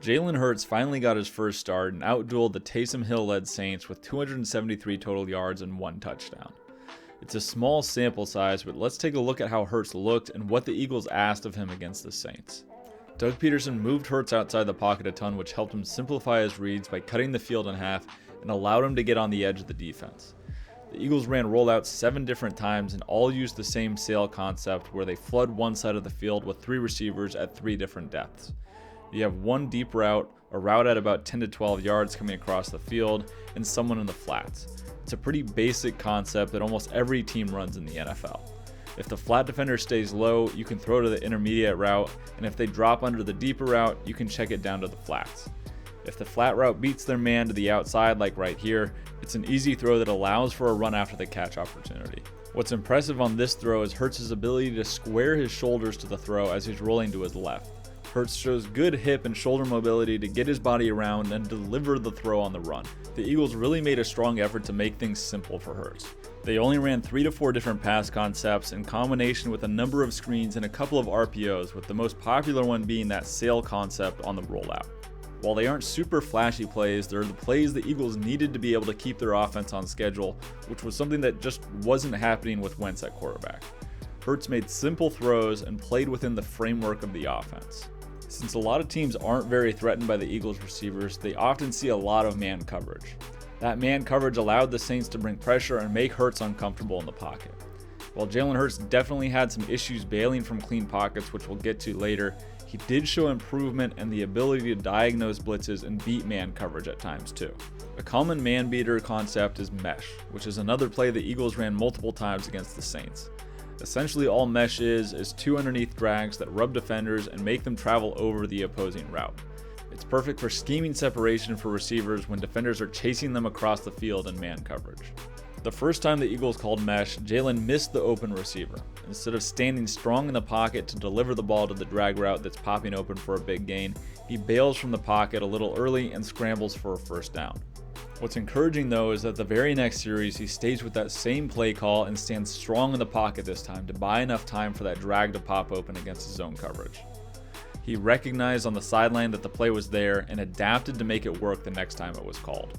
Jalen Hurts finally got his first start and outdueled the Taysom Hill-led Saints with 273 total yards and 1 touchdown. It's a small sample size, but let's take a look at how Hurts looked and what the Eagles asked of him against the Saints. Doug Pederson moved Hurts outside the pocket a ton, which helped him simplify his reads by cutting the field in half and allowed him to get on the edge of the defense. The Eagles ran rollouts 7 different times and all used the same sail concept where they flood one side of the field with 3 receivers at 3 different depths. You have one deep route, a route at about 10 to 12 yards coming across the field, and someone in the flats. It's a pretty basic concept that almost every team runs in the NFL. If the flat defender stays low, you can throw to the intermediate route, and if they drop under the deeper route, you can check it down to the flats. If the flat route beats their man to the outside, like right here, it's an easy throw that allows for a run after the catch opportunity. What's impressive on this throw is Hurts' ability to square his shoulders to the throw as he's rolling to his left. Hurts shows good hip and shoulder mobility to get his body around and deliver the throw on the run. The Eagles really made a strong effort to make things simple for Hurts. They only ran 3 to 4 different pass concepts in combination with a number of screens and a couple of RPOs, with the most popular one being that sail concept on the rollout. While they aren't super flashy plays, they're the plays the Eagles needed to be able to keep their offense on schedule, which was something that just wasn't happening with Wentz at quarterback. Hurts made simple throws and played within the framework of the offense. Since a lot of teams aren't very threatened by the Eagles receivers, they often see a lot of man coverage. That man coverage allowed the Saints to bring pressure and make Hurts uncomfortable in the pocket. While Jalen Hurts definitely had some issues bailing from clean pockets, which we'll get to later, he did show improvement and the ability to diagnose blitzes and beat man coverage at times too. A common man beater concept is mesh, which is another play the Eagles ran multiple times against the Saints. Essentially all mesh is 2 underneath drags that rub defenders and make them travel over the opposing route. It's perfect for scheming separation for receivers when defenders are chasing them across the field in man coverage. The first time the Eagles called mesh, Jalen missed the open receiver. Instead of standing strong in the pocket to deliver the ball to the drag route that's popping open for a big gain, he bails from the pocket a little early and scrambles for a first down. What's encouraging though is that the very next series he stays with that same play call and stands strong in the pocket this time to buy enough time for that drag to pop open against his zone coverage. He recognized on the sideline that the play was there and adapted to make it work the next time it was called.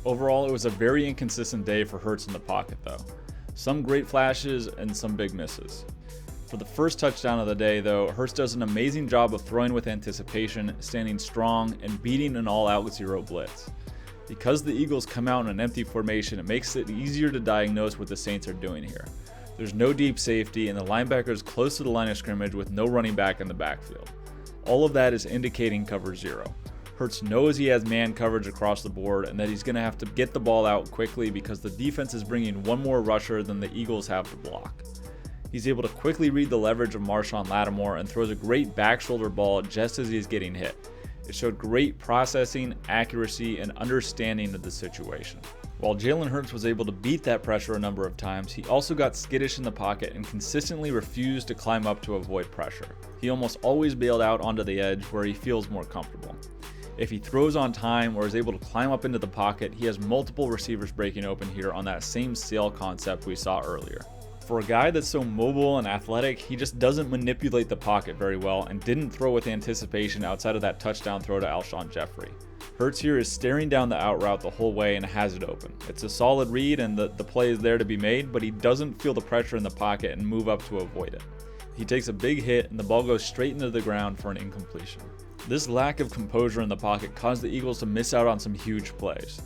Overall, it was a very inconsistent day for Hurts in the pocket though. Some great flashes and some big misses. For the first touchdown of the day though, Hurts does an amazing job of throwing with anticipation, standing strong, and beating an all-out zero blitz. Because the Eagles come out in an empty formation, it makes it easier to diagnose what the Saints are doing here. There's no deep safety and the linebacker is close to the line of scrimmage with no running back in the backfield. All of that is indicating cover 0. Hurts knows he has man coverage across the board and that he's going to have to get the ball out quickly because the defense is bringing one more rusher than the Eagles have to block. He's able to quickly read the leverage of Marshawn Lattimore and throws a great back shoulder ball just as he's getting hit. It showed great processing, accuracy, and understanding of the situation. While Jalen Hurts was able to beat that pressure a number of times, he also got skittish in the pocket and consistently refused to climb up to avoid pressure. He almost always bailed out onto the edge where he feels more comfortable. If he throws on time or is able to climb up into the pocket, he has multiple receivers breaking open here on that same sail concept we saw earlier. For a guy that's so mobile and athletic, he just doesn't manipulate the pocket very well and didn't throw with anticipation outside of that touchdown throw to Alshon Jeffrey. Hurts here is staring down the out route the whole way and has it open. It's a solid read and the play is there to be made, but he doesn't feel the pressure in the pocket and move up to avoid it. He takes a big hit and the ball goes straight into the ground for an incompletion. This lack of composure in the pocket caused the Eagles to miss out on some huge plays.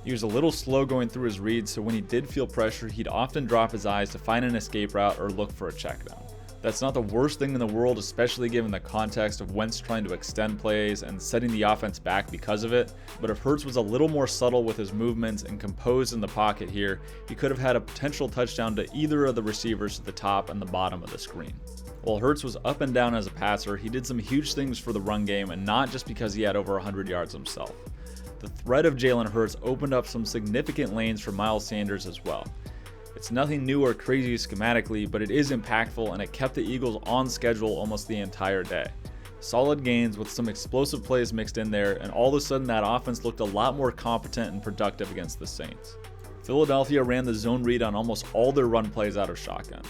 He was a little slow going through his reads, so when he did feel pressure, he'd often drop his eyes to find an escape route or look for a check down. That's not the worst thing in the world, especially given the context of Wentz trying to extend plays and setting the offense back because of it, but if Hurts was a little more subtle with his movements and composed in the pocket here, he could have had a potential touchdown to either of the receivers at the top and the bottom of the screen. While Hurts was up and down as a passer, he did some huge things for the run game, and not just because he had over 100 yards himself. The threat of Jalen Hurts opened up some significant lanes for Miles Sanders as well. It's nothing new or crazy schematically, but it is impactful and it kept the Eagles on schedule almost the entire day. Solid gains with some explosive plays mixed in there, and all of a sudden that offense looked a lot more competent and productive against the Saints. Philadelphia ran the zone read on almost all their run plays out of shotgun.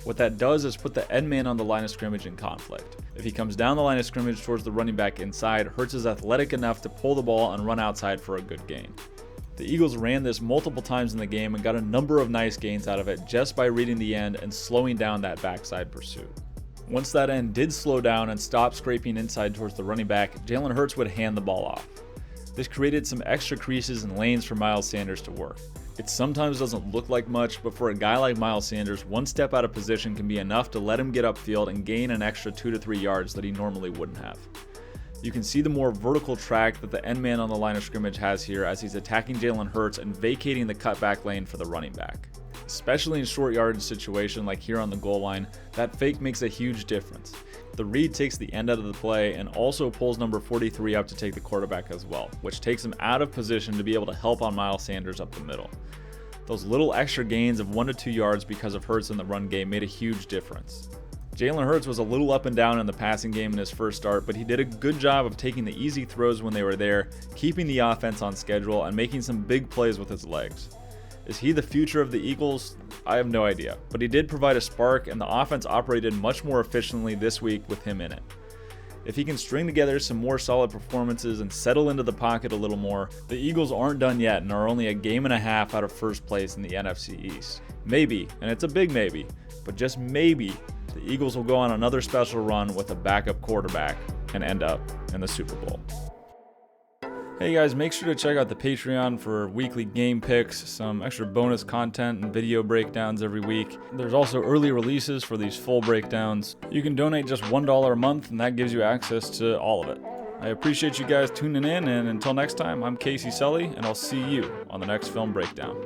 What that does is put the end man on the line of scrimmage in conflict. If he comes down the line of scrimmage towards the running back inside, Hurts is athletic enough to pull the ball and run outside for a good gain. The Eagles ran this multiple times in the game and got a number of nice gains out of it just by reading the end and slowing down that backside pursuit. Once that end did slow down and stop scraping inside towards the running back, Jalen Hurts would hand the ball off. This created some extra creases and lanes for Miles Sanders to work. It sometimes doesn't look like much, but for a guy like Miles Sanders, one step out of position can be enough to let him get upfield and gain an extra 2 to 3 yards that he normally wouldn't have. You can see the more vertical track that the end man on the line of scrimmage has here as he's attacking Jalen Hurts and vacating the cutback lane for the running back. Especially in short yardage situation like here on the goal line, that fake makes a huge difference. The read takes the end out of the play and also pulls number 43 up to take the quarterback as well, which takes him out of position to be able to help on Miles Sanders up the middle. Those little extra gains of 1 to 2 yards because of Hurts in the run game made a huge difference. Jalen Hurts was a little up and down in the passing game in his first start, but he did a good job of taking the easy throws when they were there, keeping the offense on schedule, and making some big plays with his legs. Is he the future of the Eagles? I have no idea, but he did provide a spark, and the offense operated much more efficiently this week with him in it. If he can string together some more solid performances and settle into the pocket a little more, the Eagles aren't done yet and are only a game and a half out of first place in the NFC East. Maybe, and it's a big maybe, but just maybe, the Eagles will go on another special run with a backup quarterback and end up in the Super Bowl. Hey guys, make sure to check out the Patreon for weekly game picks, some extra bonus content and video breakdowns every week. There's also early releases for these full breakdowns. You can donate just $1 a month and that gives you access to all of it. I appreciate you guys tuning in, and until next time, I'm Casey Sully and I'll see you on the next film breakdown.